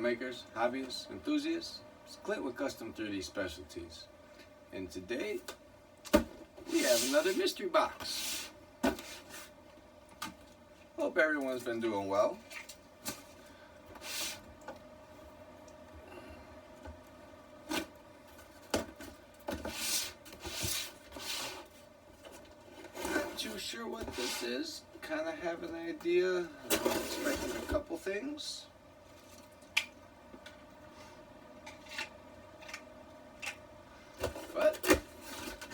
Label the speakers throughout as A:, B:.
A: makers, hobbyists, enthusiasts. It's Clint with Custom 3D Specialties. And today, we have another mystery box. Hope everyone's been doing well. Not too sure what this is. Kind of have an idea. I'm expecting a couple things. But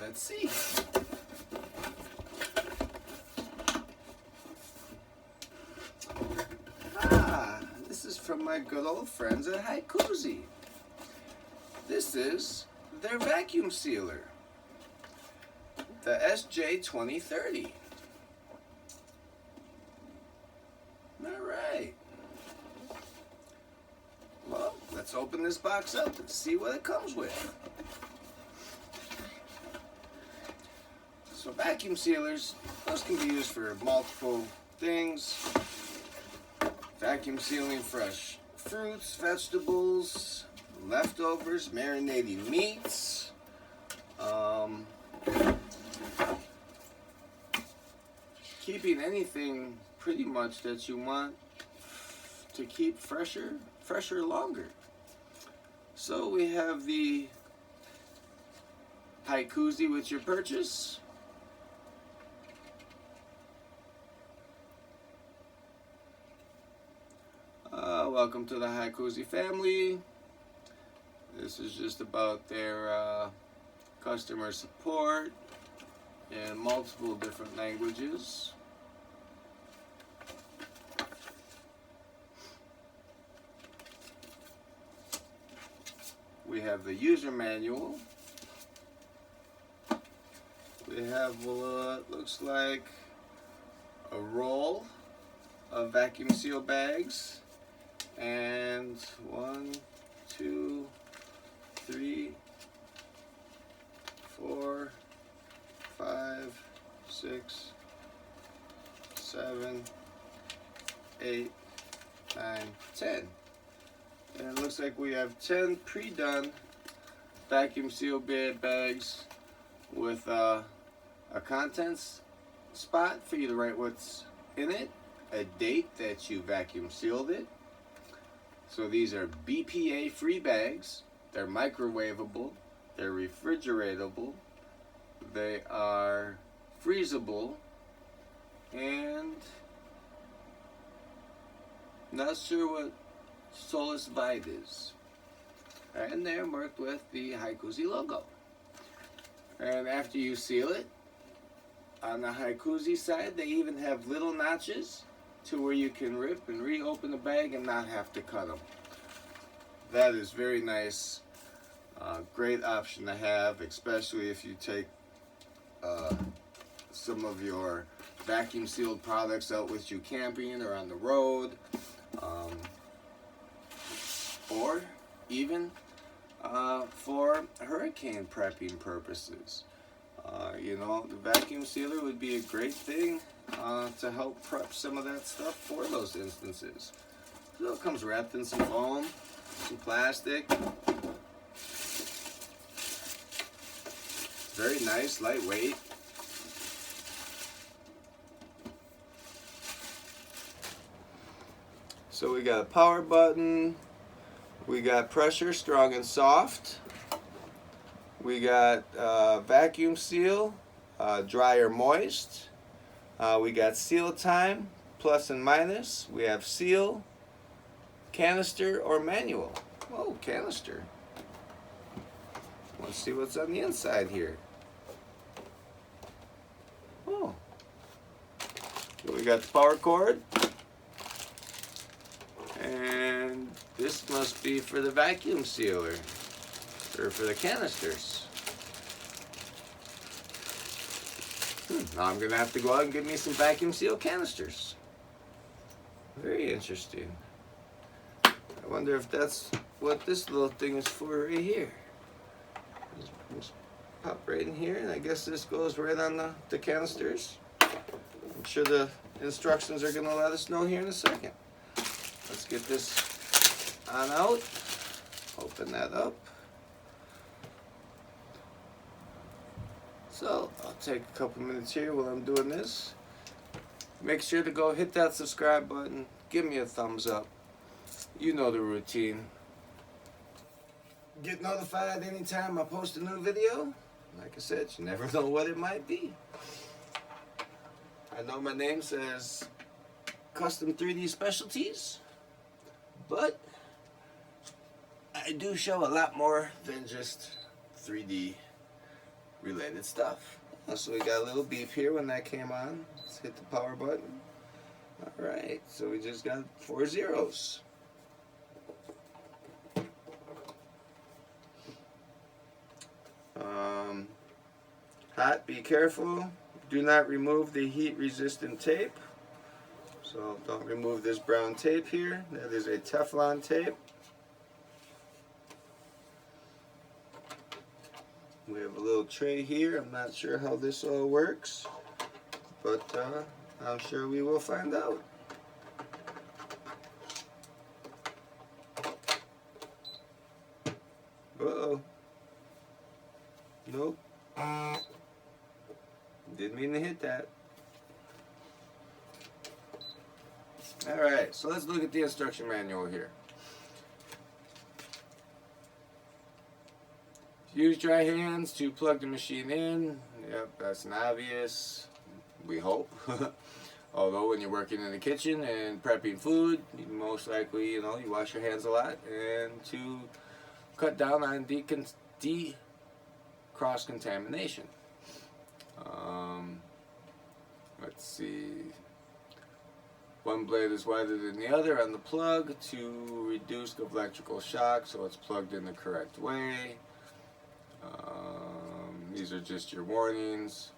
A: let's see. This is from my good old friends at HICOZY. This is their vacuum sealer, the SJ2030. Alright. Well, let's open this box up and see what it comes with. So vacuum sealers, those can be used for multiple things. Vacuum sealing fresh fruits, vegetables, leftovers, marinating meats. Keeping anything pretty much that you want to keep fresher longer. So we have the HICOZY with your purchase. Welcome to the HICOZY family. This is just about their customer support in multiple different languages. We have the user manual. We have what looks like a roll of vacuum seal bags. And 1, 2, 3, 4, 5, 6, 7, 8, 9, 10. And it looks like we have 10 pre-done vacuum seal bags with a contents spot for you to write what's in it, a date that you vacuum sealed it. So these are BPA free bags. They're microwavable, they're refrigeratable, they are freezable, and not sure what Solus Vide is. And they're marked with the HICOZY logo. And after you seal it, on the HICOZY side, they even have little notches to where you can rip and reopen the bag and not have to cut them. That is very nice. Great option to have, especially if you take some of your vacuum sealed products out with you camping or on the road, or even for hurricane prepping purposes. You know, the vacuum sealer would be a great thing to help prep some of that stuff for those instances. So it comes wrapped in some foam, some plastic. Very nice, lightweight. So we got a power button, we got pressure, strong and soft. We got vacuum seal, dry or moist. We got seal time, plus and minus. We have seal, canister, or manual. Oh, canister. Let's see what's on the inside here. Oh. So we got the power cord. And this must be for the vacuum sealer, or for the canisters. Now I'm gonna have to go out and get me some vacuum seal canisters. Very interesting. I wonder if that's what this little thing is for right here. Just pop right in here, and I guess this goes right on the canisters. I'm sure the instructions are gonna let us know here in a second. Let's get this on out. Open that up. So I'll take a couple minutes here while I'm doing this. Make sure to go hit that subscribe button. Give me a thumbs up. You know the routine. Get notified anytime I post a new video. Like I said, you never know what it might be. I know my name says Custom 3D Specialties, but I do show a lot more than just 3D related stuff. So we got a little beep here when that came on. Let's hit the power button. Alright, so we just got 4 zeros. Hot, be careful. Do not remove the heat resistant tape. So don't remove this brown tape here. That is a Teflon tape. We have a little tray here. I'm not sure how this all works, but I'm sure we will find out. Uh-oh. Nope. Didn't mean to hit that. Alright, so let's look at the instruction manual here. Use dry hands to plug the machine in. Yep, that's an obvious, we hope. Although when you're working in the kitchen and prepping food, you most likely, you wash your hands a lot. And to cut down on cross-contamination. Let's see. One blade is wider than the other on the plug to reduce the electrical shock, so it's plugged in the correct way. These are just your warnings.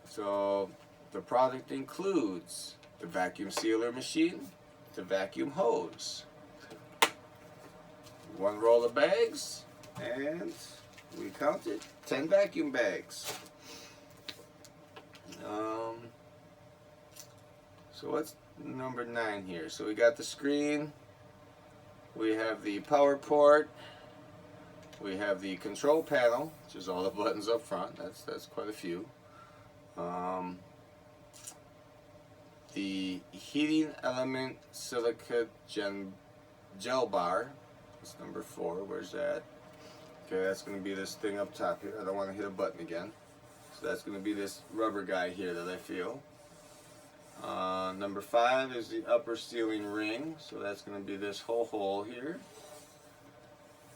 A: So the product includes the vacuum sealer machine, the vacuum hose, 1 roll of bags, and we counted 10 vacuum bags. So what's number 9 here? So we got the screen, we have the power port, we have the control panel, which is all the buttons up front. That's quite a few. The heating element silica gel bar. That's number 4. Where's that? Okay, that's going to be this thing up top here. I don't want to hit a button again. So that's going to be this rubber guy here that I feel. Number 5 is the upper sealing ring. So that's going to be this whole hole here.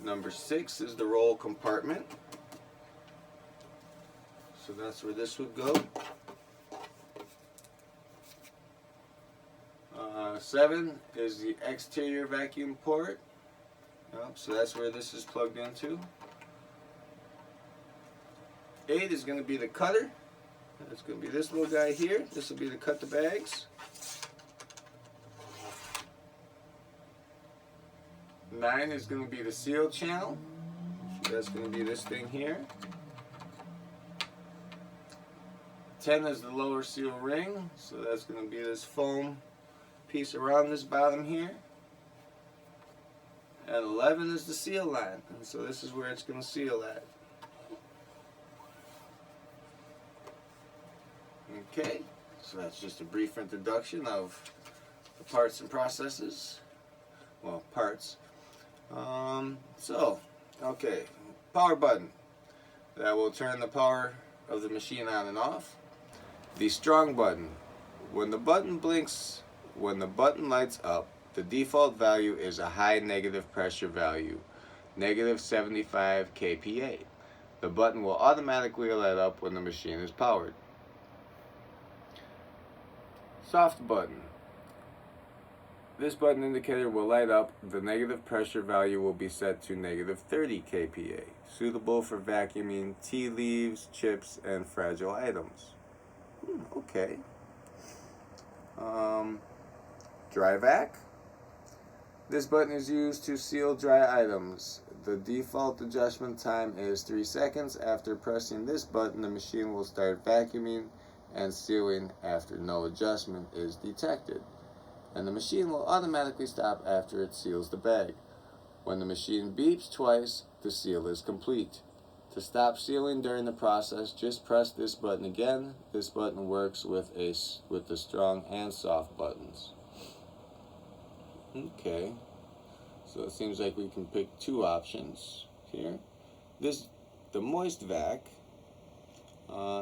A: Number 6 is the roll compartment. So that's where this would go. 7 is the exterior vacuum port. Yep, so that's where this is plugged into. 8 is going to be the cutter. It's going to be this little guy here. This will be to cut the bags. 9 is going to be the seal channel. So that's going to be this thing here. 10 is the lower seal ring. So that's going to be this foam piece around this bottom here. And 11 is the seal line. And so this is where it's going to seal at. Okay, so that's just a brief introduction of the parts and processes. Well, parts. Okay, power button. That will turn the power of the machine on and off. The strong button. When the button blinks, when the button lights up, the default value is a high negative pressure value, negative 75 kPa. The button will automatically light up when the machine is powered. Soft button. This button indicator will light up. The negative pressure value will be set to negative 30 kPa, suitable for vacuuming tea leaves, chips, and fragile items. Okay. Dry vac. This button is used to seal dry items. The default adjustment time is 3 seconds. After pressing this button, the machine will start vacuuming and sealing after no adjustment is detected. And the machine will automatically stop after it seals the bag. When the machine beeps twice, the seal is complete. To stop sealing during the process, just press this button again. This button works with the strong and soft buttons. Okay, so it seems like we can pick two options here. The moist vac.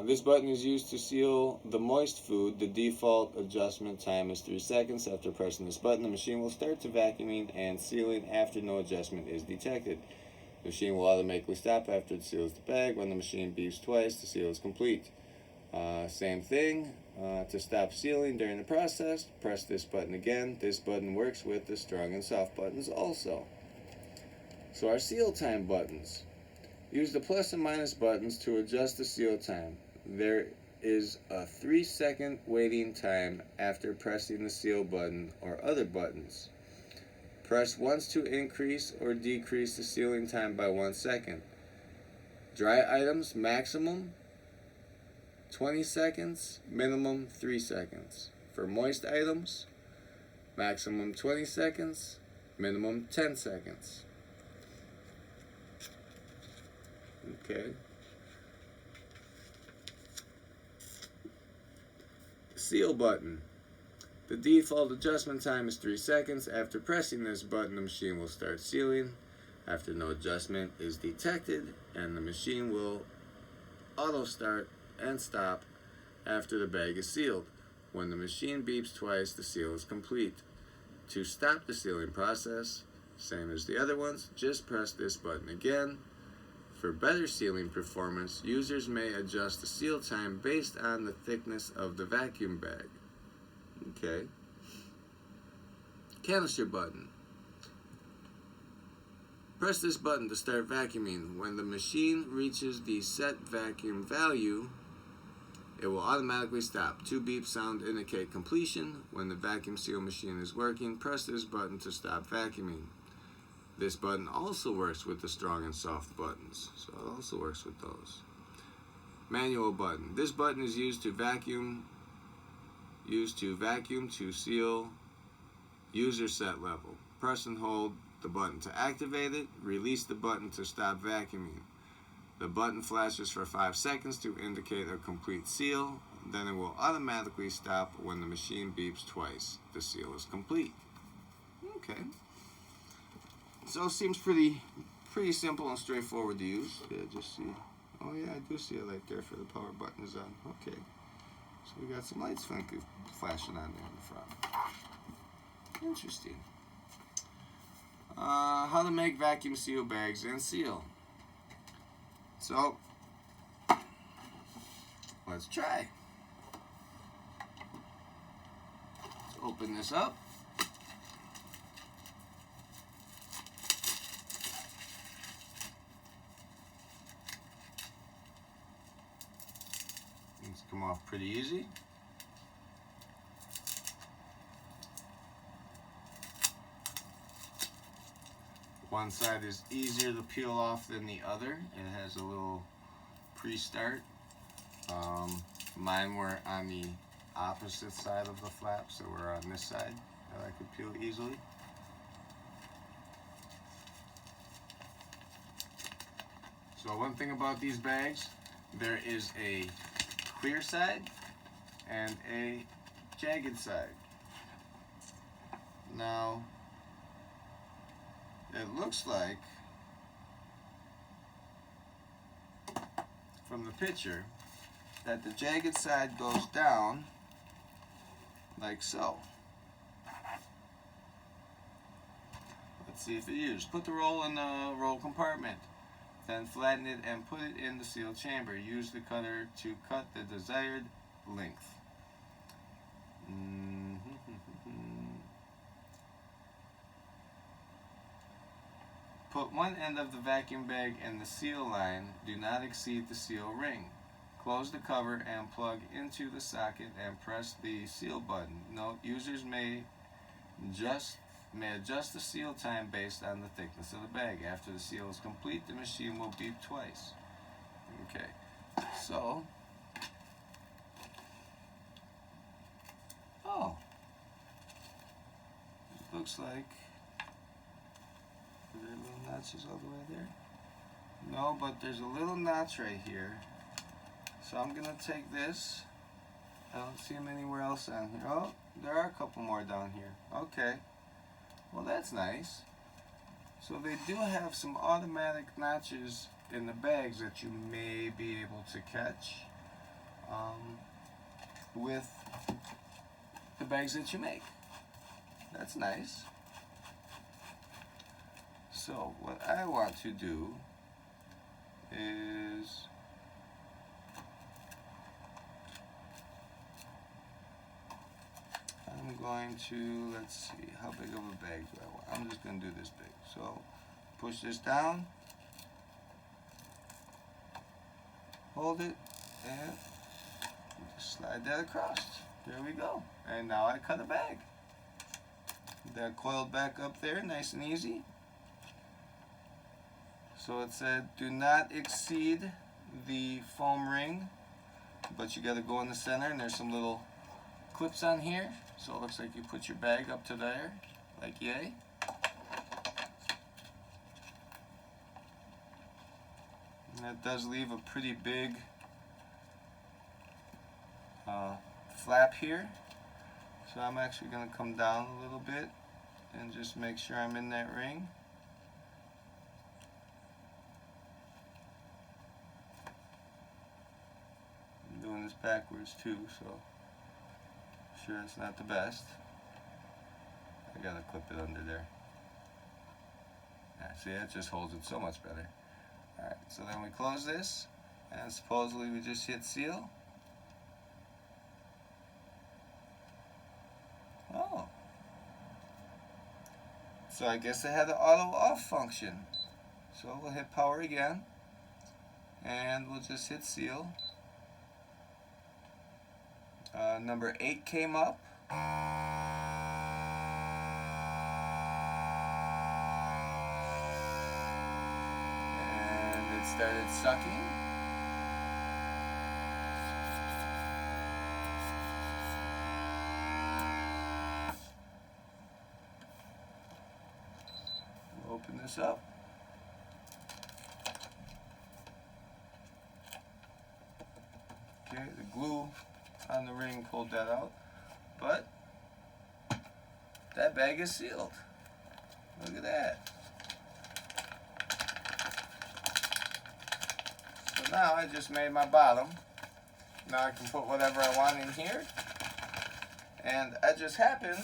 A: This button is used to seal the moist food. The default adjustment time is 3 seconds. After pressing this button, the machine will start to vacuuming and sealing after no adjustment is detected. The machine will automatically stop after it seals the bag. When the machine beeps twice, the seal is complete. Same thing. To stop sealing during the process, press this button again. This button works with the strong and soft buttons also. So our seal time buttons. Use the plus and minus buttons to adjust the seal time. There is a 3-second waiting time after pressing the seal button or other buttons. Press once to increase or decrease the sealing time by 1 second. Dry items, maximum 20 seconds, minimum 3 seconds. For moist items, maximum 20 seconds, minimum 10 seconds. Okay. Seal button. The default adjustment time is 3 seconds. After pressing this button, the machine will start sealing. After no adjustment is detected, and the machine will auto start and stop after the bag is sealed. When the machine beeps twice, the seal is complete. To stop the sealing process, same as the other ones, just press this button again. For better sealing performance, users may adjust the seal time based on the thickness of the vacuum bag. Okay. Canister button. Press this button to start vacuuming. When the machine reaches the set vacuum value, it will automatically stop. 2 beep sound indicate completion. When the vacuum seal machine is working, press this button to stop vacuuming. This button also works with the strong and soft buttons, so it also works with those. Manual button. This button is used to vacuum to seal user set level. Press and hold the button to activate it. Release the button to stop vacuuming. The button flashes for 5 seconds to indicate a complete seal. Then it will automatically stop when the machine beeps twice. The seal is complete. Okay. So it seems pretty simple and straightforward to use. Yeah, just see. Oh yeah, I do see a light there for the power button is on. Okay. So we got some lights flashing on there in the front. Interesting. How to make vacuum seal bags and seal. So, let's try. Let's open this up. These come off pretty easy. One side is easier to peel off than the other. It has a little pre-start. Mine were on the opposite side of the flap, so we're on this side that I could peel easily. So one thing about these bags, there is a clear side and a jagged side. Now, it looks like, from the picture, that the jagged side goes down like so. Let's see if it is. Put the roll in the roll compartment. Then flatten it and put it in the seal chamber. Use the cutter to cut the desired length. Put one end of the vacuum bag in the seal line. Do not exceed the seal ring. Close the cover and plug into the socket and press the seal button. Note, users may adjust the seal time based on the thickness of the bag. After the seal is complete, the machine will beep twice. Okay, so, it looks like Are there little notches all the way there? No, but there's a little notch right here. So I'm gonna take this. I don't see them anywhere else on here. Oh, there are a couple more down here. Okay. Well, that's nice. So they do have some automatic notches in the bags that you may be able to catch with the bags that you make. That's nice. So what I want to do is I'm going to, let's see, how big of a bag do I want? I'm just going to do this big. So push this down, hold it, and just slide that across. There we go. And now I cut a bag. That coiled back up there, nice and easy. So it said, do not exceed the foam ring, but you got to go in the center, and there's some little clips on here. So it looks like you put your bag up to there, like yay. And that does leave a pretty big flap here. So I'm actually going to come down a little bit and just make sure I'm in that ring. I'm doing this backwards too, so sure it's not the best. I gotta clip it under there. Yeah, see, that just holds it so much better. Alright, so then we close this, and supposedly we just hit seal. Oh. So I guess it had an auto off function. So we'll hit power again, and we'll just hit seal. Number 8 came up. And it started sucking. We'll open this up. Okay, the glue on the ring pulled that out, but that bag is sealed. Look at that. So now I just made my bottom. Now I can put whatever I want in here, and I just happen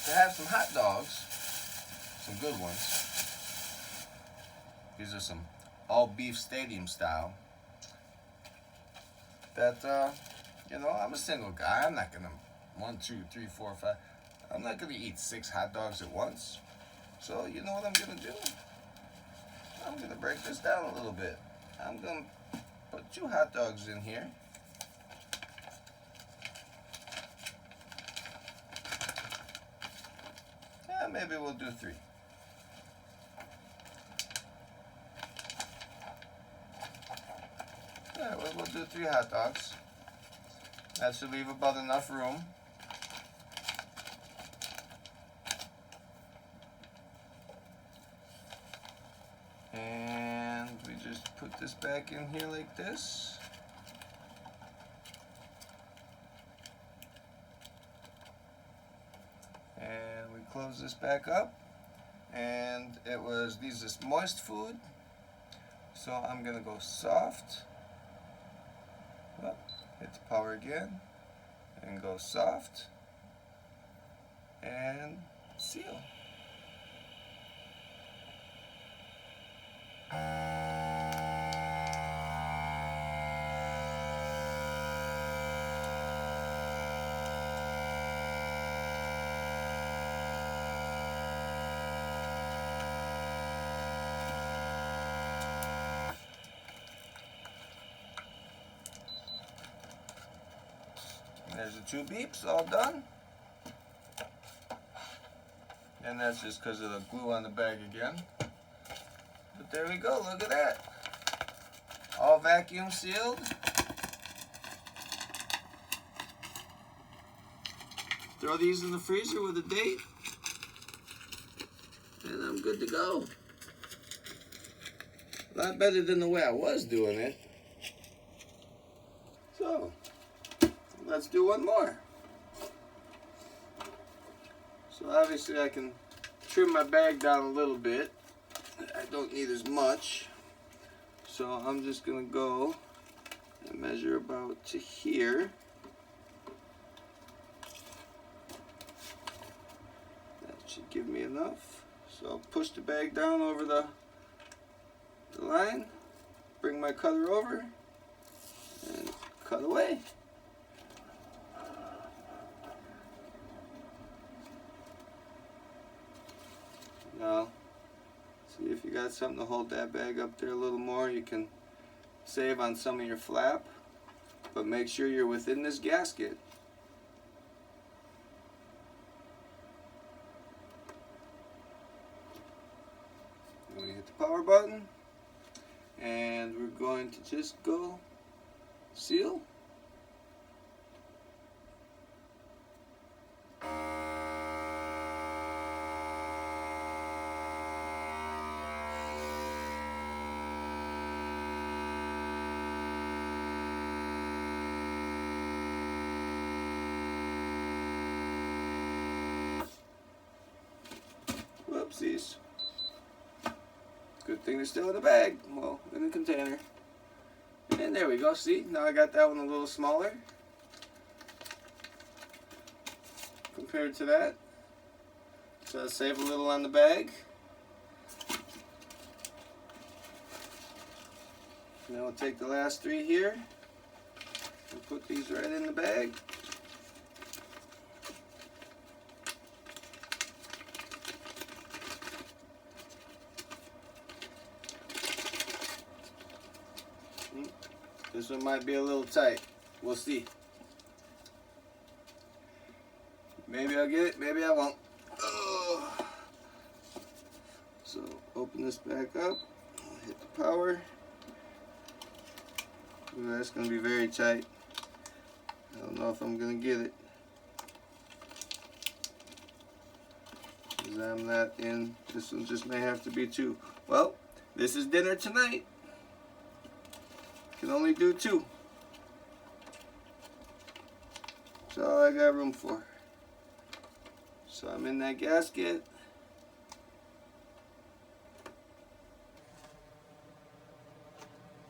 A: to have some hot dogs, some good ones. These are some all beef stadium style. That, you know, I'm a single guy. I'm not gonna 1, 2, 3, 4, 5. I'm not gonna eat 6 hot dogs at once. So you know what I'm gonna do? I'm gonna break this down a little bit. I'm gonna put 2 hot dogs in here. Yeah, maybe we'll do 3. Yeah, we'll do 3 hot dogs. That should leave about enough room. And we just put this back in here like this. And we close this back up. And it was, these is moist food. So I'm gonna go soft. Hit the power again, and go soft, and seal. There's the 2 beeps all done. And that's just because of the glue on the bag again. But there we go, look at that. All vacuum sealed. Throw these in the freezer with a date. And I'm good to go. A lot better than the way I was doing it. So, let's do one more. So obviously I can trim my bag down a little bit. I don't need as much. So I'm just going to go and measure about to here. That should give me enough. So I'll push the bag down over the line, bring my cutter over, and cut away. Now, see if you got something to hold that bag up there a little more, you can save on some of your flap, but make sure you're within this gasket. Then we hit the power button, and we're going to just go seal. Whoopsies. Good thing they're still in the bag. Well, in the container. And there we go. See, now I got that one a little smaller compared to that. So I'll save a little on the bag. Now we'll take the last three here and put these right in the bag. This one might be a little tight. We'll see. Maybe I'll get it, maybe I won't. Oh. So open this back up, hit the power. Ooh, that's going to be very tight. I don't know if I'm going to get it, because I'm not in. This one just may have to be two. Well, this is dinner tonight. Can only do two. That's all I got room for. So I'm in that gasket.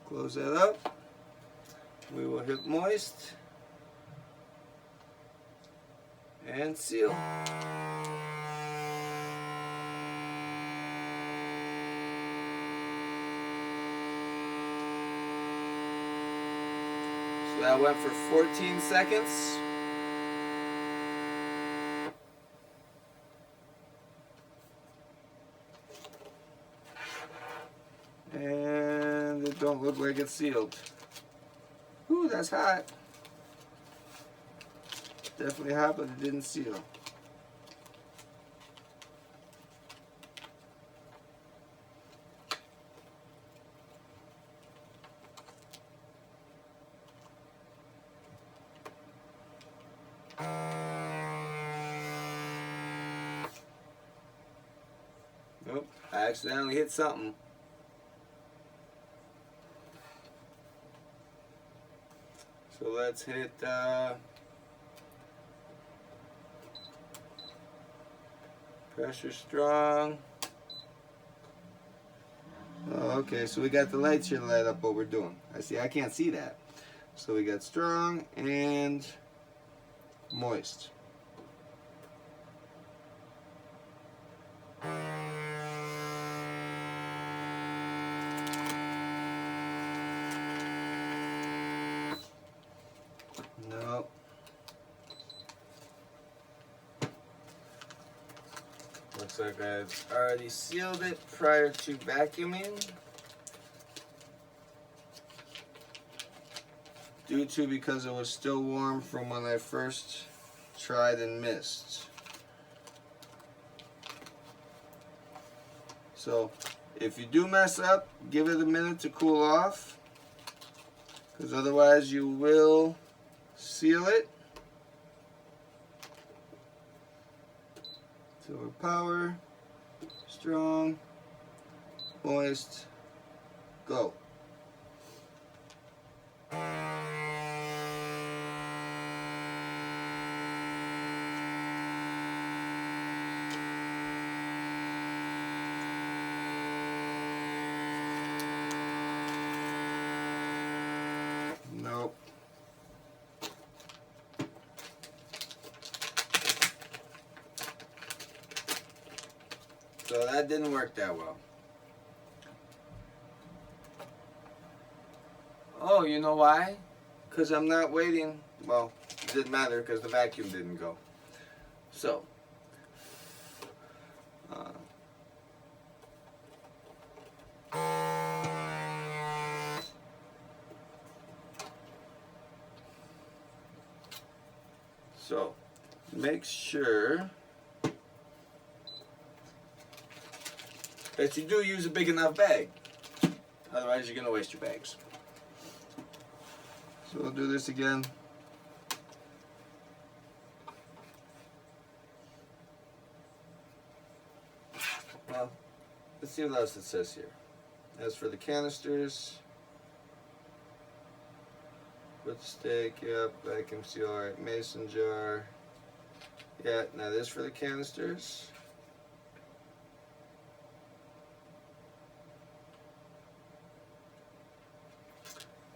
A: Close that up. We will hit moist and seal. So that went for 14 seconds. And it don't look like it's sealed. Ooh, that's hot. Definitely hot, but it didn't seal. Nope, I accidentally hit something. So let's hit pressure strong. Oh, okay, so we got the lights here to light up what we're doing. I can't see that. So we got strong and moist. Nope. Looks like I've already sealed it prior to vacuuming. Because it was still warm from when I first tried and missed. So if you do mess up, give it a minute to cool off, because otherwise you will seal it. Silver power, Strong, moist, go. Nope. So that didn't work that well. Oh, you know why? Because I'm not waiting. Well, it didn't matter because the vacuum didn't go. So, make sure that you do use a big enough bag. Otherwise, you're going to waste your bags. So we'll do this again. Well, let's see what else it says here. As for the canisters, with the stick, yep, vacuum seal, alright, mason jar. Yeah, now this for the canisters.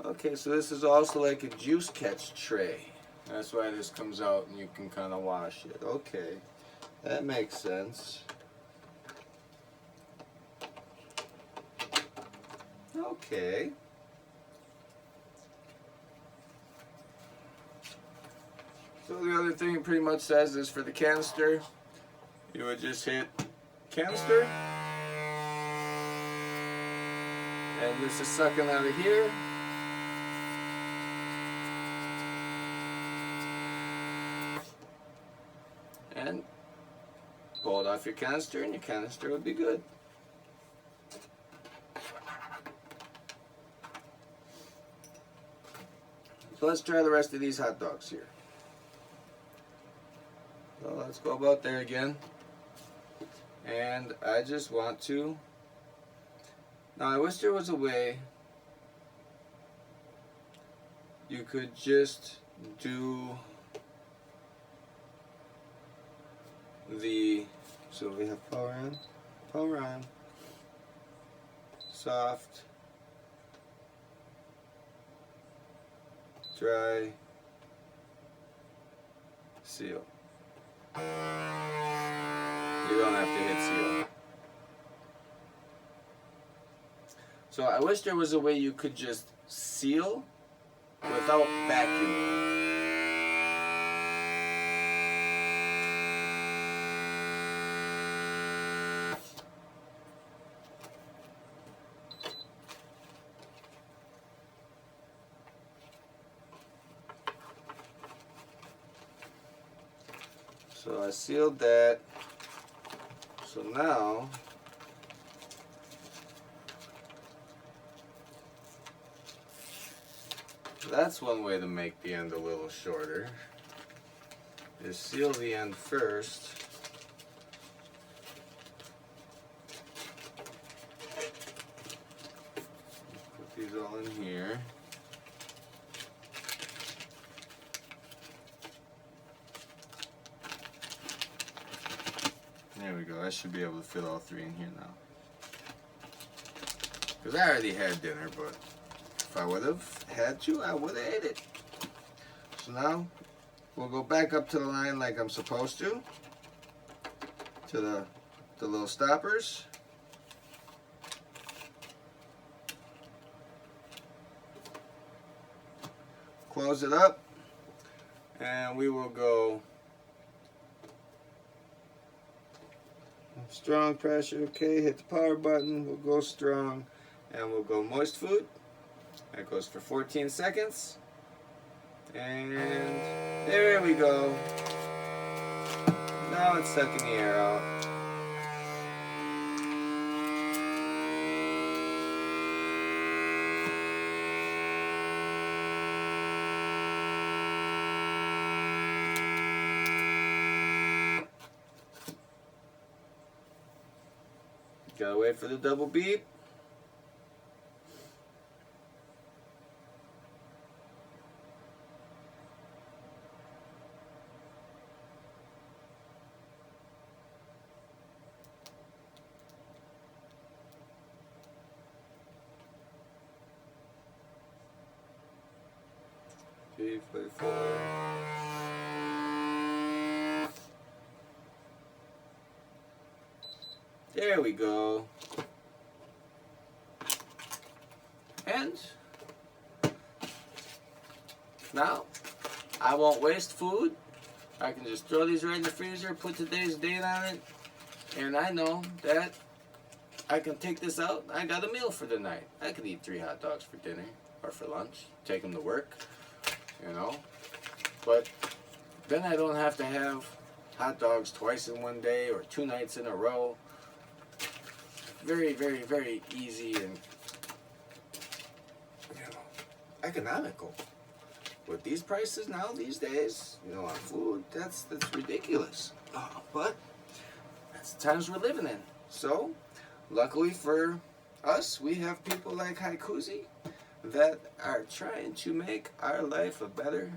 A: Okay, so this is also like a juice catch tray. That's why this comes out and you can kind of wash it. Okay, that makes sense. Okay. So the other thing it pretty much says is for the canister, you would just hit canister. And this is sucking out of here. And pull it off your canister and your canister would be good. So let's try the rest of these hot dogs here. So let's go about there again. And I just want to, now I wish there was a way you could just do the, so we have power on, soft, dry, seal. You don't have to hit seal. So I wish there was a way you could just seal without vacuuming. So I sealed that. So now that's one way to make the end a little shorter, is seal the end first. Put these all in here. There we go. I should be able to fit all three in here now. Because I already had dinner, but if I would have had to, I would have ate it. So now we'll go back up to the line like I'm supposed to the little stoppers. Close it up, and we will go strong pressure. Okay, hit the power button. We'll go strong, and we'll go moist food. That goes for 14 seconds. And there we go. Now it's sucking the air out. Gotta wait for the double beep. There we go. And now I won't waste food. I can just throw these right in the freezer, put today's date on it, and I know that I can take this out. I got a meal for the night. I could eat 3 hot dogs for dinner or for lunch, take them to work, you know. But then I don't have to have hot dogs twice in one day or 2 nights in a row. Very, very, very easy and, you know, economical. With these prices now these days, you know, on food, that's ridiculous. But that's the times we're living in. So, luckily for us, we have people like HICOZY that are trying to make our life a better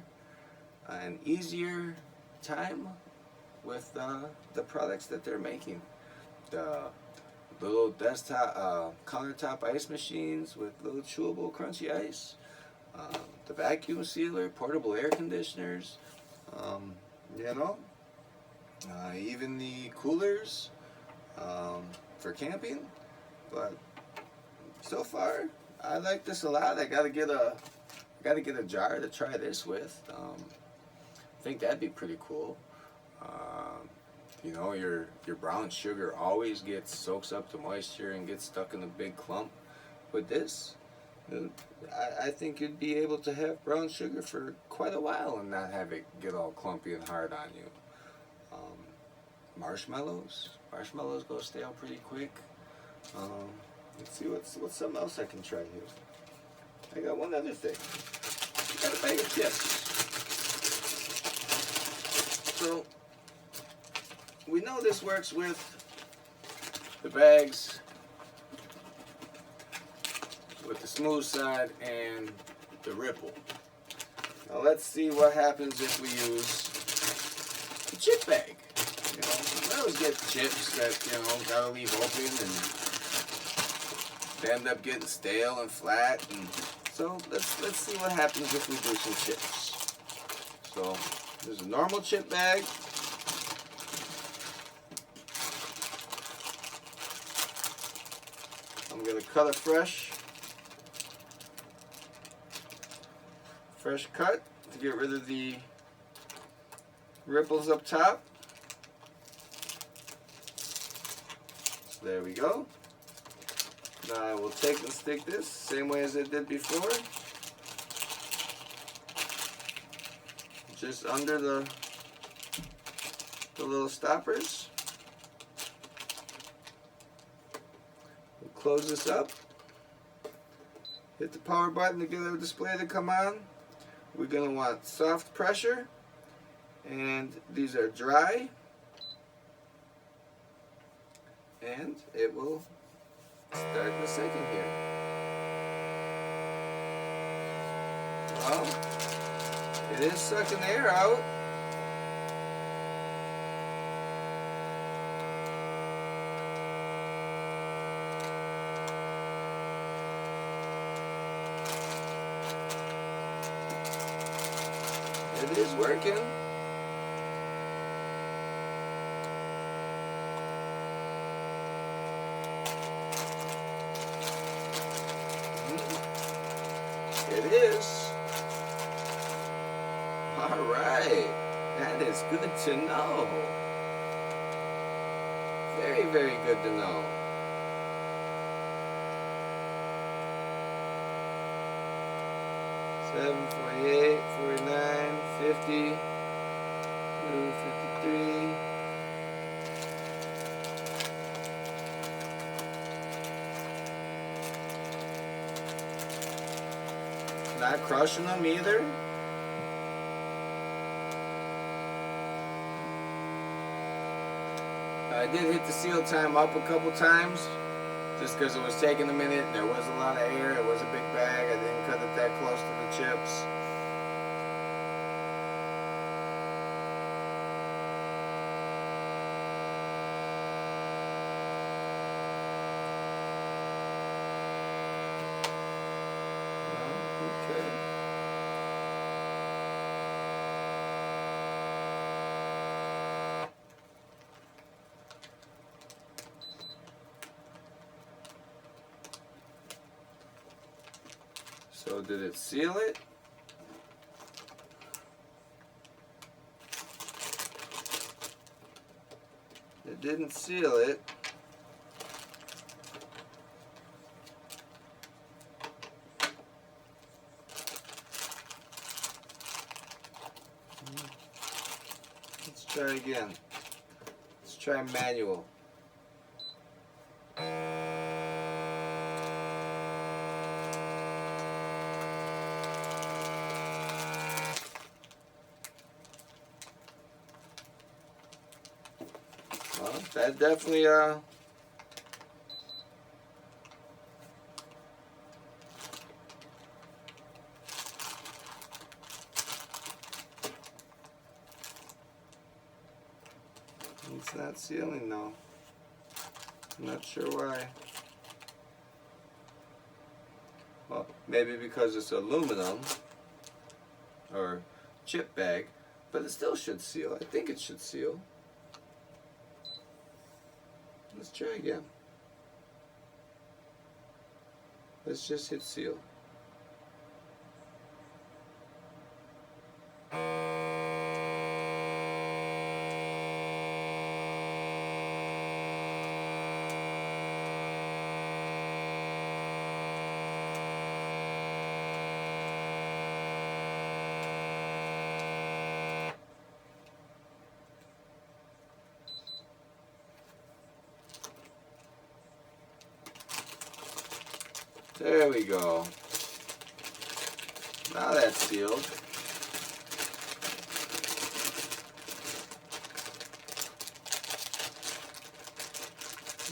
A: and easier time with the products that they're making. The little desktop, countertop ice machines with little chewable crunchy ice. The vacuum sealer, portable air conditioners, you know, even the coolers for camping. But so far, I like this a lot. I gotta get a jar to try this with. I think that'd be pretty cool. You know, your brown sugar always soaks up the moisture and gets stuck in a big clump. With this, I think you'd be able to have brown sugar for quite a while and not have it get all clumpy and hard on you. Marshmallows go stale pretty quick. Let's see what's something else I can try here. I got one other thing. I got a bag of chips. So we know this works with the bags with the smooth side and the ripple. Now let's see what happens if we use the chip bag. You know, I always get chips that, you know, gotta leave open and they end up getting stale and flat. And so let's see what happens if we do some chips. So there's a normal chip bag. I'm gonna cut a fresh cut to get rid of the ripples up top. So there we go. Now I will take and stick this same way as I did before. Just under the little stoppers. We'll close this up. Hit the power button to get our display to come on. We're going to want soft pressure, and these are dry, and it will start in a second here. Well, it is sucking air out. It is working. It is. All right. That is good to know. Very, very good to know. Seven, 48, 49, 50, 53. Not crushing them either. I did hit the seal time up a couple times. just because it was taking a minute and there was a lot of air. It was a big bag. I didn't cut it that close to the chips. Okay. So did it seal it? It didn't seal it. Let's try again. Let's try manual. Well, that definitely it's not sealing though. I'm not sure why. Well, maybe because it's aluminum or chip bag, but it still should seal. I think it should seal. Let's try again. Let's just hit seal. There we go. Now that's sealed.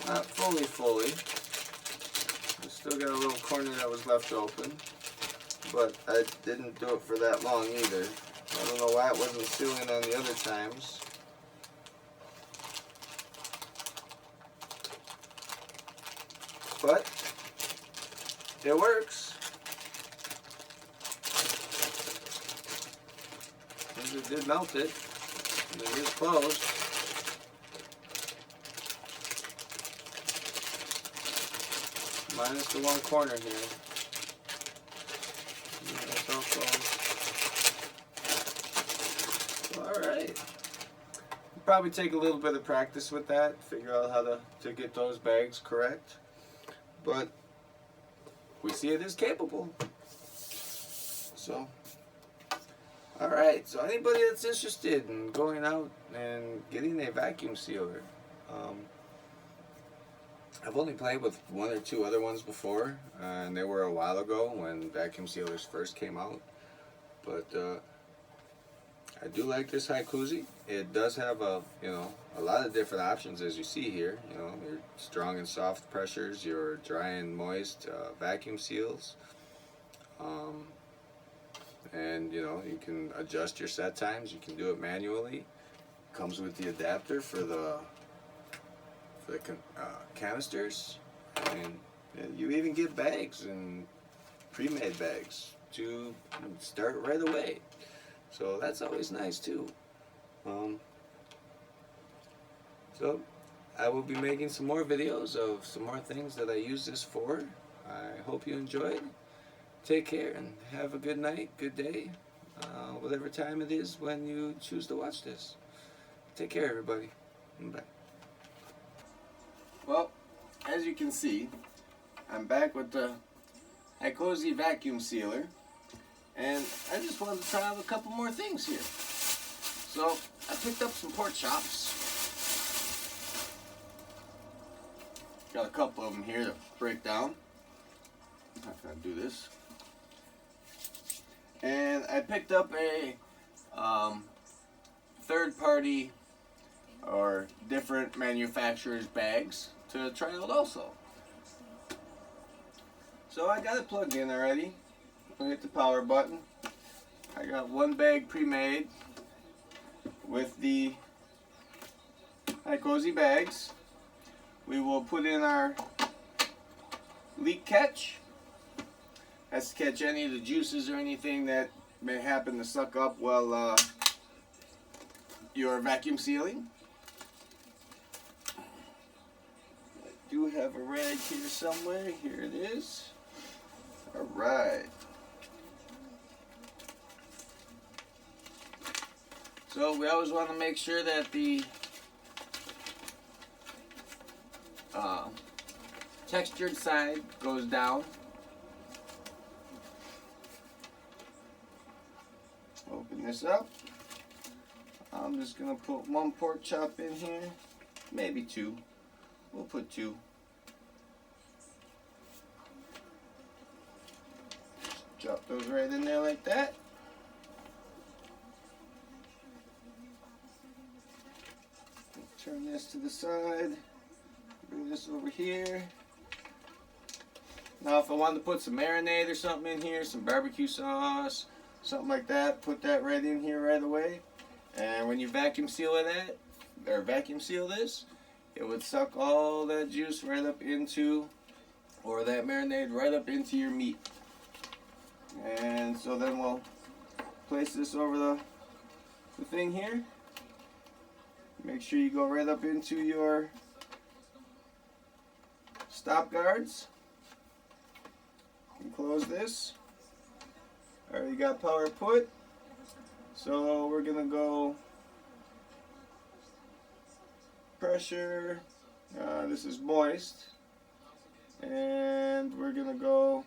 A: Not fully. I still got a little corner that was left open, but I didn't do it for that long either. I don't know why it wasn't sealing on the other times. But it works. It did melt it. And it is closed. Minus the one corner here. Yeah, that's all closed. Alright. Probably take a little bit of practice with that. Figure out how to get those bags correct. But we see it is capable. So, alright, so anybody that's interested in going out and getting a vacuum sealer, I've only played with one or two other ones before, and they were a while ago when vacuum sealers first came out. But I do like this HICOZY. It does have a lot of different options, as you see here. Your strong and soft pressures, your dry and moist vacuum seals, and you can adjust your set times. You can do it manually. Comes with the adapter for the canisters, and you even get bags and pre-made bags to start right away. So that's always nice too. So I will be making some more videos of some more things that I use this for. I hope you enjoyed. Take care and have a good night, good day, whatever time it is when you choose to watch this. Take care, everybody. Bye. Well, as you can see, I'm back with the HICOZY vacuum sealer, and I just wanted to try out a couple more things here. So I picked up some pork chops. Got a couple of them here to break down. I'm not gonna do this. And I picked up a third-party or different manufacturers' bags to try out also. So I got it plugged in already. I'll hit the power button. I got one bag pre-made with the HICOZY bags. We will put in our leak catch. That's to catch any of the juices or anything that may happen to suck up while you're vacuum sealing. I do have a rag here somewhere. Here it is. Alright. So we always want to make sure that the textured side goes down. Open this up. I'm just going to put one pork chop in here, maybe two. We'll put two. Drop those right in there like that. Turn this to the side. Bring this over here. Now if I wanted to put some marinade or something in here, some barbecue sauce, something like that, put that right in here right away. And when you vacuum seal it vacuum seal this, it would suck all that juice right up into, or that marinade right up into your meat. And so then we'll place this over the thing here. Make sure you go right up into your stop guards. And close this. Already got power put. So we're gonna go pressure. This is moist. And we're gonna go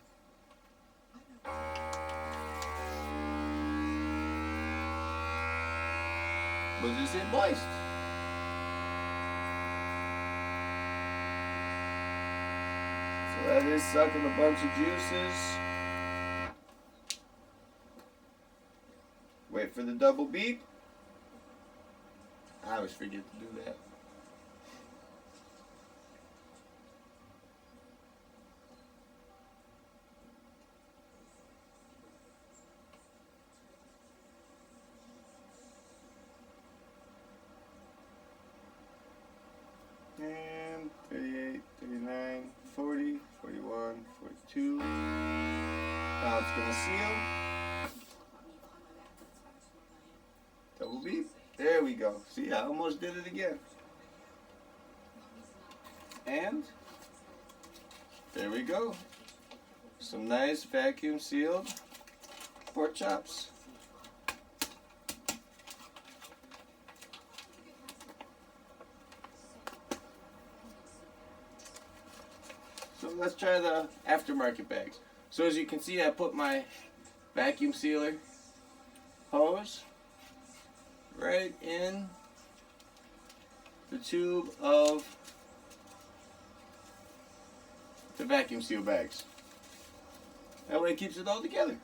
A: what is it? Moist. So that is sucking a bunch of juices. Wait for the double beep. I always forget to do that. And 38, 39, 40, 41, 42. Now it's going to seal. Double beep. There we go. See, I almost did it again. And there we go. Some nice vacuum sealed pork chops. So let's try the aftermarket bags. So as you can see, I put my vacuum sealer hose right in the tube of the vacuum seal bags. That way it keeps it all together.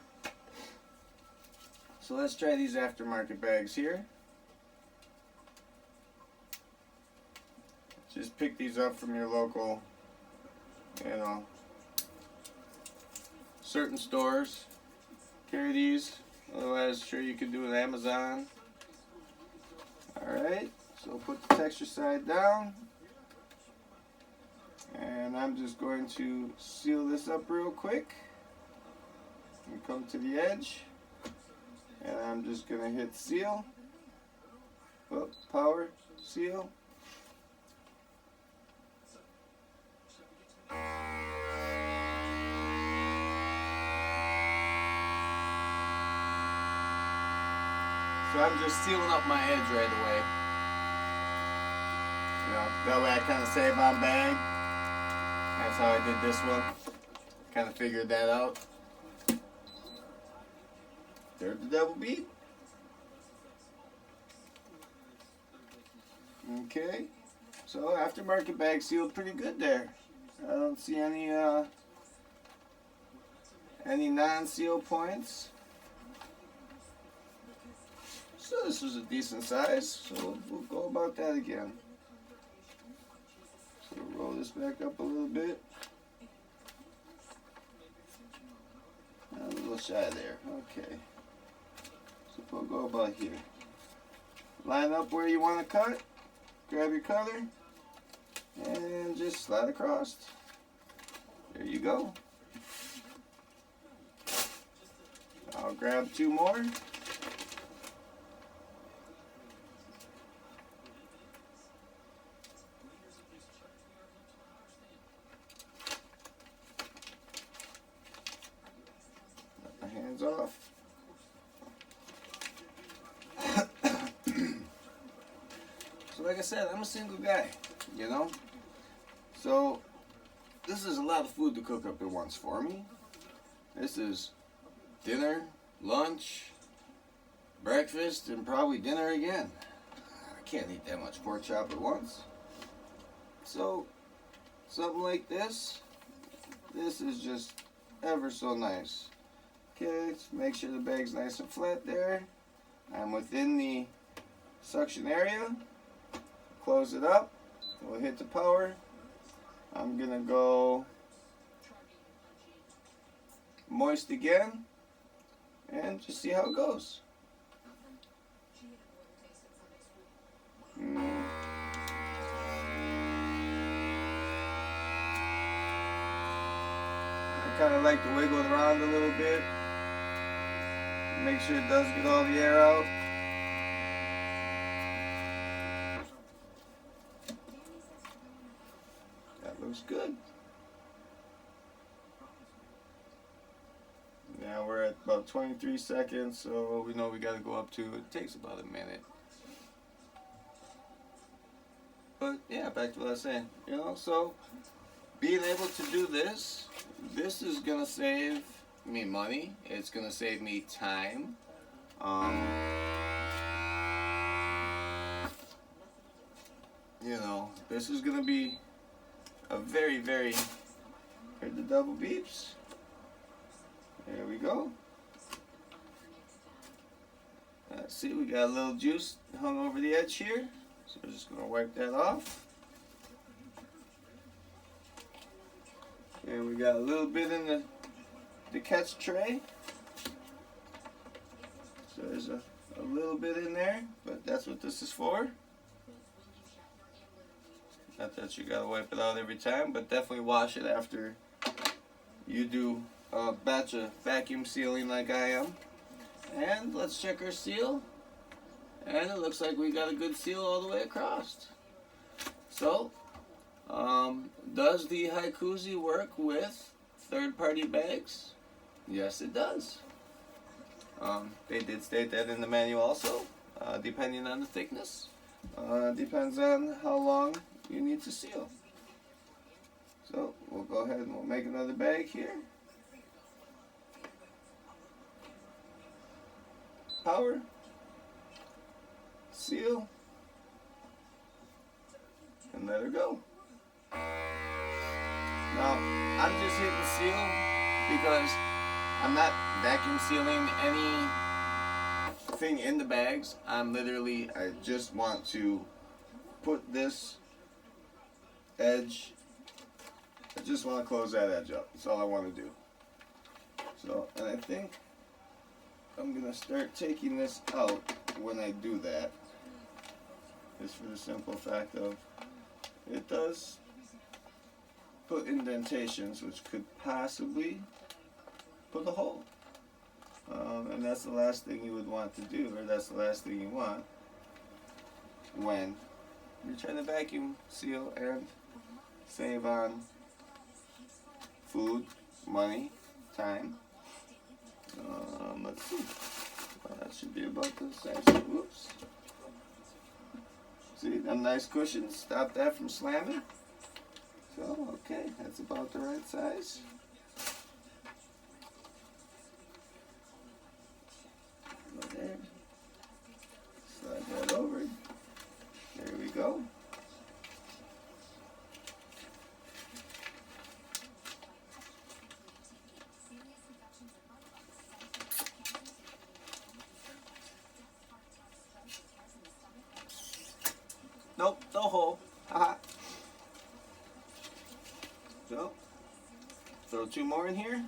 A: So let's try these aftermarket bags here. Just pick these up from your local, certain stores. Carry these. Otherwise, sure you could do it Amazon. Alright, so put the texture side down. And I'm just going to seal this up real quick. And come to the edge. And I'm just going to hit seal. Oh, power, seal. So I'm just sealing up my edge right away. That way I kind of save on bag. That's how I did this one. Kind of figured that out. There's the double beep. Okay. So aftermarket bag sealed pretty good there. I don't see any non-seal points. So this was a decent size, so we'll go about that again. So roll this back up a little bit. A little shy there. Okay. So we'll go about here. Line up where you want to cut. Grab your cutter and just slide across. There you go. I'll grab 2 more. Let my hands off. So like I said, I'm a single guy, you know? So this is a lot of food to cook up at once for me. This is dinner, lunch, breakfast, and probably dinner again. I can't eat that much pork chop at once. So something like this is just ever so nice. Okay, let's make sure the bag's nice and flat there. I'm within the suction area. Close it up. We'll hit the power. I'm gonna go moist again and just see how it goes. I kind of like to wiggle it around a little bit. Make sure it does get all the air out. That looks good. Now we're at about 23 seconds, so we know we got to go up to, it takes about a minute. But yeah, back to what I was saying, you know, so being able to do this is going to save me money. It's going to save me time. You know, this is going to be a very, very, heard the double beeps. There we go. See, we got a little juice hung over the edge here. So we're just going to wipe that off. And we got a little bit in the catch tray. So there's a little bit in there, but that's what this is for. Not that you got to wipe it out every time, but definitely wash it after you do a batch of vacuum sealing like I am. And let's check our seal. And it looks like we got a good seal all the way across. So, does the HICOZY work with third-party bags? Yes, it does. They did state that in the manual also, depending on the thickness. Depends on how long you need to seal. So, we'll go ahead and we'll make another bag here. Power. Seal. And let her go. Now, I'm just hitting seal because I'm not vacuum sealing anything in the bags. I just want to put this edge, I just want to close that edge up. That's all I want to do. So, and I think I'm going to start taking this out when I do that. Just for the simple fact of it does put indentations which could possibly put a hole. And that's the last thing you would want to do, or that's the last thing you want when you're trying to vacuum seal and save on food, money, time. Let's see. That should be about the same. Whoops. See, them nice cushions stop that from slamming. So, okay, that's about the right size. Go there. Slide that over. There we go. Nope, no hole. Haha. So, throw 2 more in here.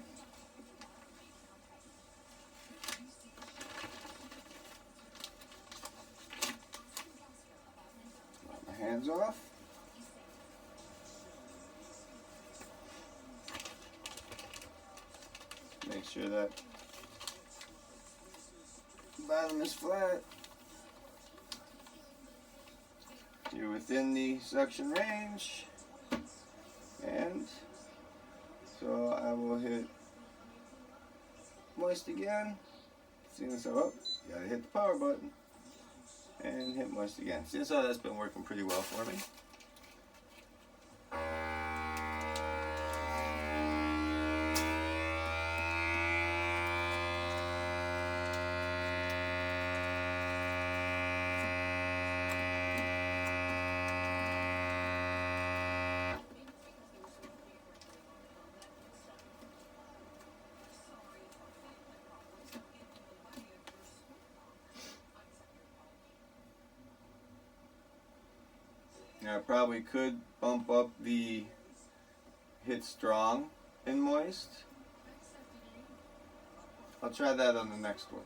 A: bags off. Make sure that the bottom is flat. You're within the suction range. And so I will hit moist again. Seeing as how, gotta hit the power button. And hit moist again. See, so that's been working pretty well for me. Now I probably could bump up the hit strong and moist. I'll try that on the next one.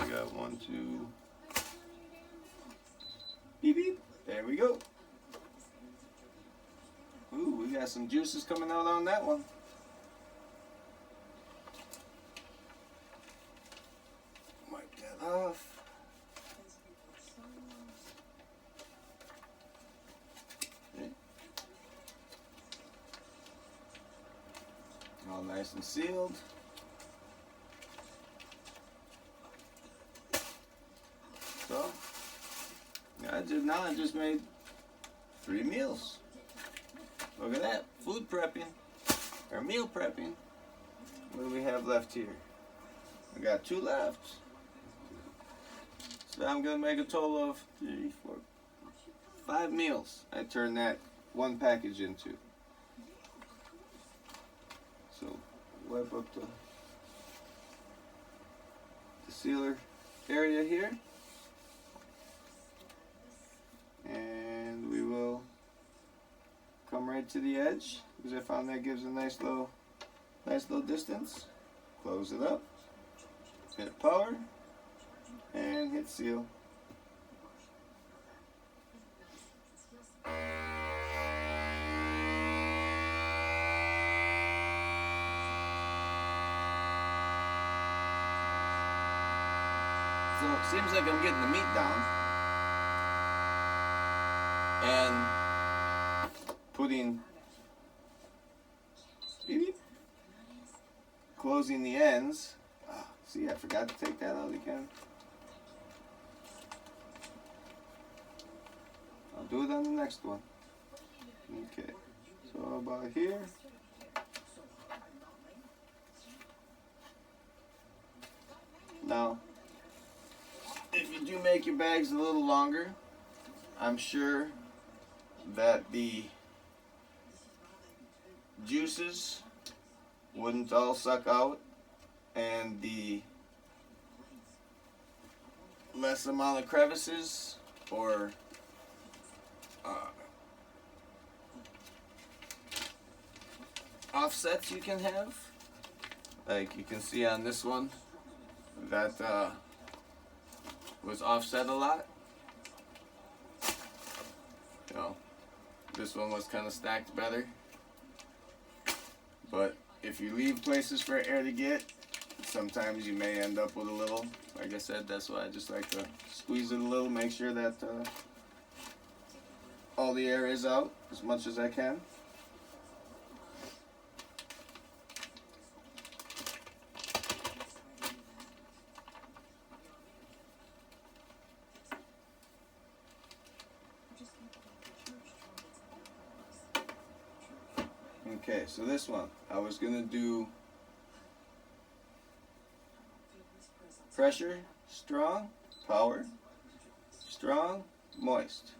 A: We got 1, 2. Beep beep. There we go. Ooh, we got some juices coming out on that one. Wipe that off. All nice and sealed. So, I just made 3 meals. Look at that, food prepping, or meal prepping. What do we have left here? We got 2 left. So I'm gonna make a total of 3, 4, 5 meals. I turned that 1 package into. So wipe up the sealer area here, and we will come right to the edge because I found that gives a nice little distance. Close it up, hit power, and hit seal. So it seems like I'm getting the meat down and putting, closing the ends. Oh, see, I forgot to take that out again. I'll do it on the next one. Okay, so about here. Now, if you do make your bags a little longer, I'm sure that the juices wouldn't all suck out and the less amount of crevices or offsets you can have. Like you can see on this one that was offset a lot. You know, this one was kind of stacked better. But if you leave places for air to get, sometimes you may end up with a little, like I said, that's why I just like to squeeze it a little, make sure that all the air is out as much as I can. Okay, so this one, I was going to do pressure, strong, power, strong, moist.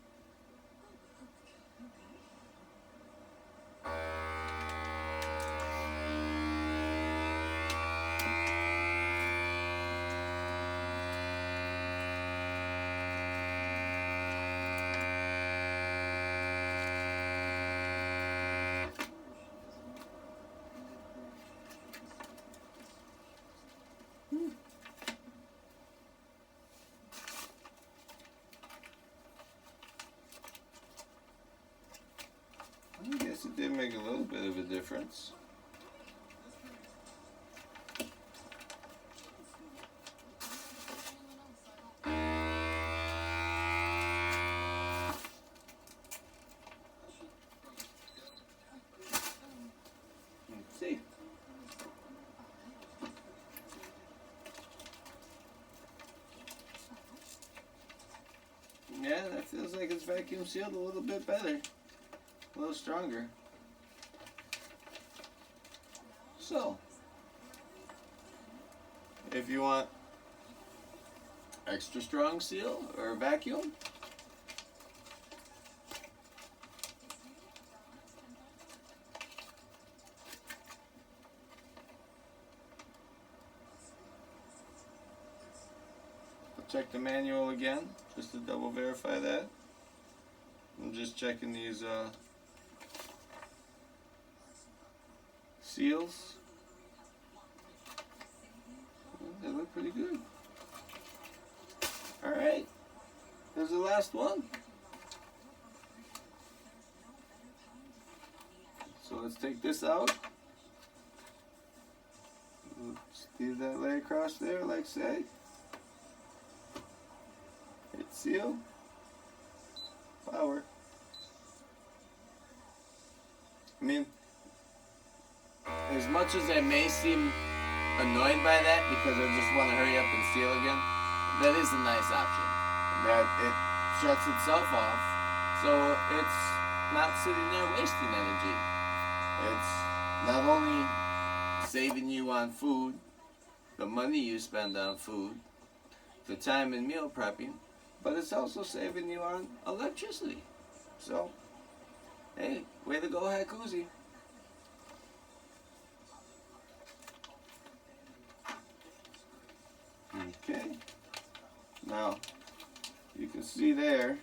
A: should make a little bit of a difference. Let's see. Yeah, that feels like it's vacuum sealed a little bit better. A little stronger. So, if you want extra strong seal or vacuum, I'll check the manual again just to double verify that. I'm just checking these seals. They look pretty good. Alright, there's the last one. So let's take this out. Let's leave that lay across there, like say. Hit seal. Power. I mean, as much as I may seem annoyed by that because I just want to hurry up and seal again, that is a nice option. That it shuts itself off, so it's not sitting there wasting energy. It's not only saving you on food, the money you spend on food, the time in meal prepping, but it's also saving you on electricity. So, hey, way to go, HICOZY. Okay, now you can see there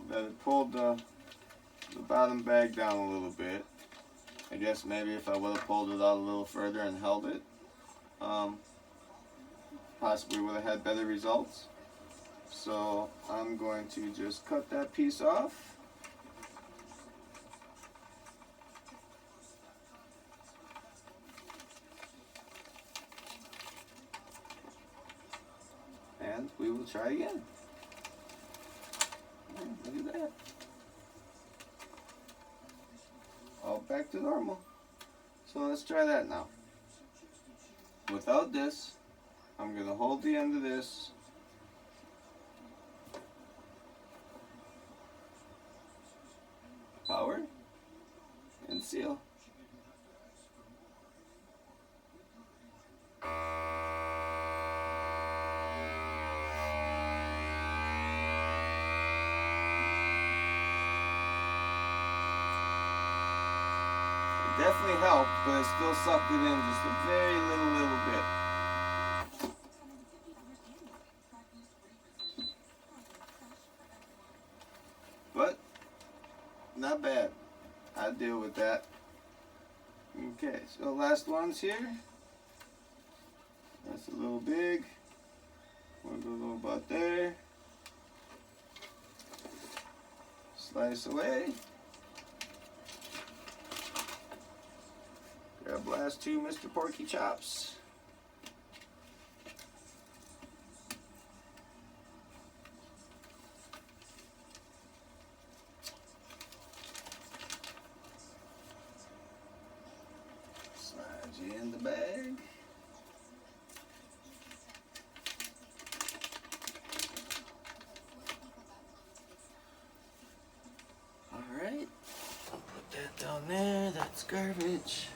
A: that it pulled the bottom bag down a little bit. I guess maybe if I would have pulled it out a little further and held it, possibly would have had better results. So I'm going to just cut that piece off. And we will try again. Look at that. All back to normal. So let's try that now. Without this, I'm going to hold the end of this. Power and seal. Definitely helped, but it still sucked it in just a very little bit. But not bad. I'll deal with that. Okay, so last one's here. That's a little big. We'll go a little about there. Slice away. Grab last two Mr. Porky Chops. Slide you in the bag. Alright, I'll put that down there, that's garbage.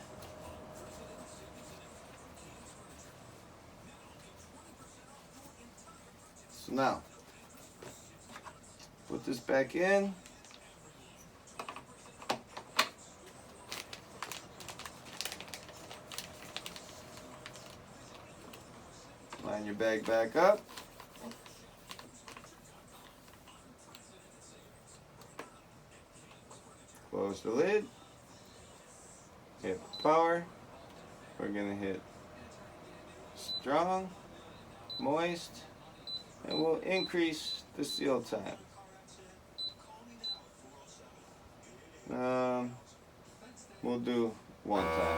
A: So now, put this back in. Line your bag back up. Close the lid. Hit power. We're gonna hit strong, moist, and we'll increase the seal time. We'll do 1 time.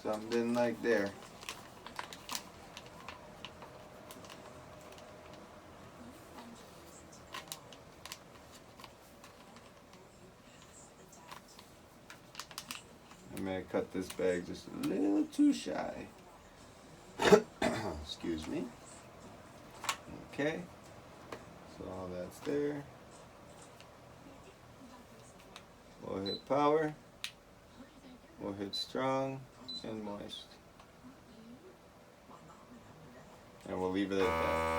A: Something didn't like there. I'm going to cut this bag just a little too shy. Excuse me. Okay. So all that's there. We'll hit power. We'll hit strong and moist. And we'll leave it at that.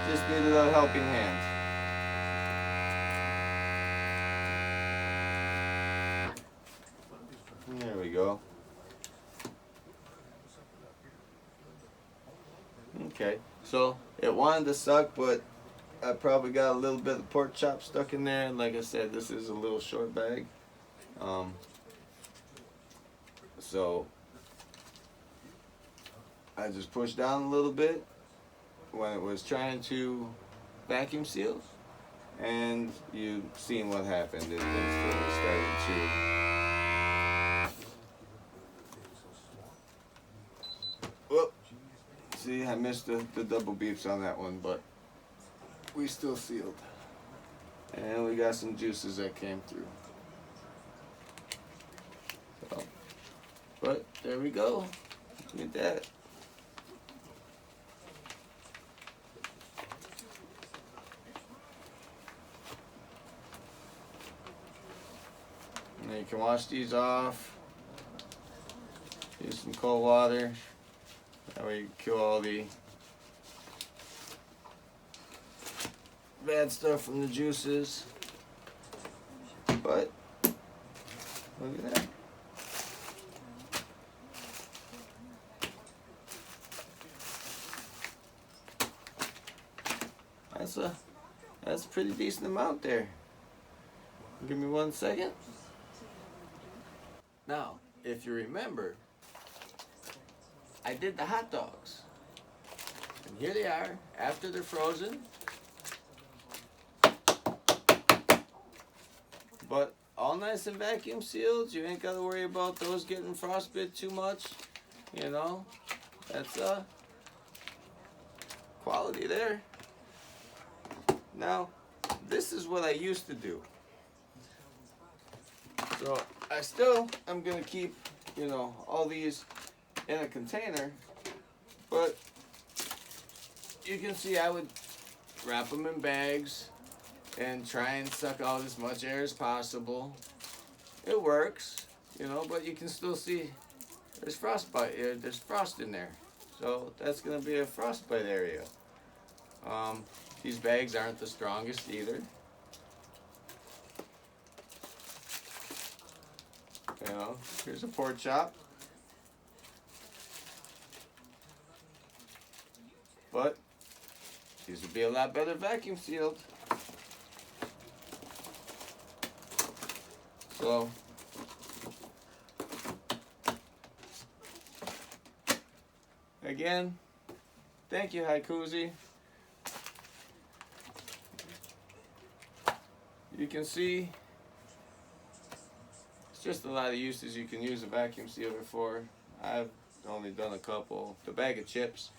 A: Just needed a helping hand. There we go. Okay, so it wanted to suck, but I probably got a little bit of pork chop stuck in there. And like I said, this is a little short bag. So I just pushed down a little bit when it was trying to vacuum seal, and you've seen what happened. It instantly started to. Whoop. See, I missed the double beeps on that one, but we still sealed. And we got some juices that came through. So, but there we go. Look at that. And you can wash these off. Use some cold water. That way you can kill all the bad stuff from the juices. But look at that. That's a pretty decent amount there. Give me 1 second. Now, if you remember, I did the hot dogs. And here they are after they're frozen. But all nice and vacuum sealed. You ain't got to worry about those getting frostbit too much. You know, that's quality there. Now, this is what I used to do. So I still am going to keep, you know, all these in a container, but you can see I would wrap them in bags and try and suck out as much air as possible. It works, you know, but you can still see there's frostbite, there's frost in there. So that's going to be a frostbite area. These bags aren't the strongest either. You know, here's a pork chop. But these would be a lot better vacuum sealed. So again, thank you, HICOZY. You can see it's just a lot of uses you can use a vacuum sealer for. I've only done a couple. The bag of chips,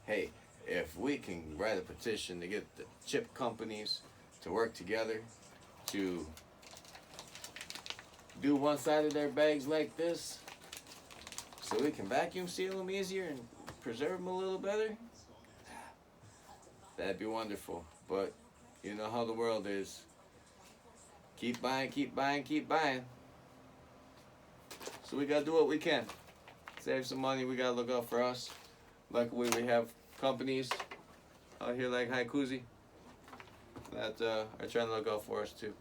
A: hey, if we can write a petition to get the chip companies to work together to do one side of their bags like this so we can vacuum seal them easier and preserve them a little better, that'd be wonderful. But you know how the world is. Keep buying, keep buying, keep buying. So we gotta do what we can. Save some money, we gotta look out for us. Luckily we have companies out here like HICOZY that are trying to look out for us too.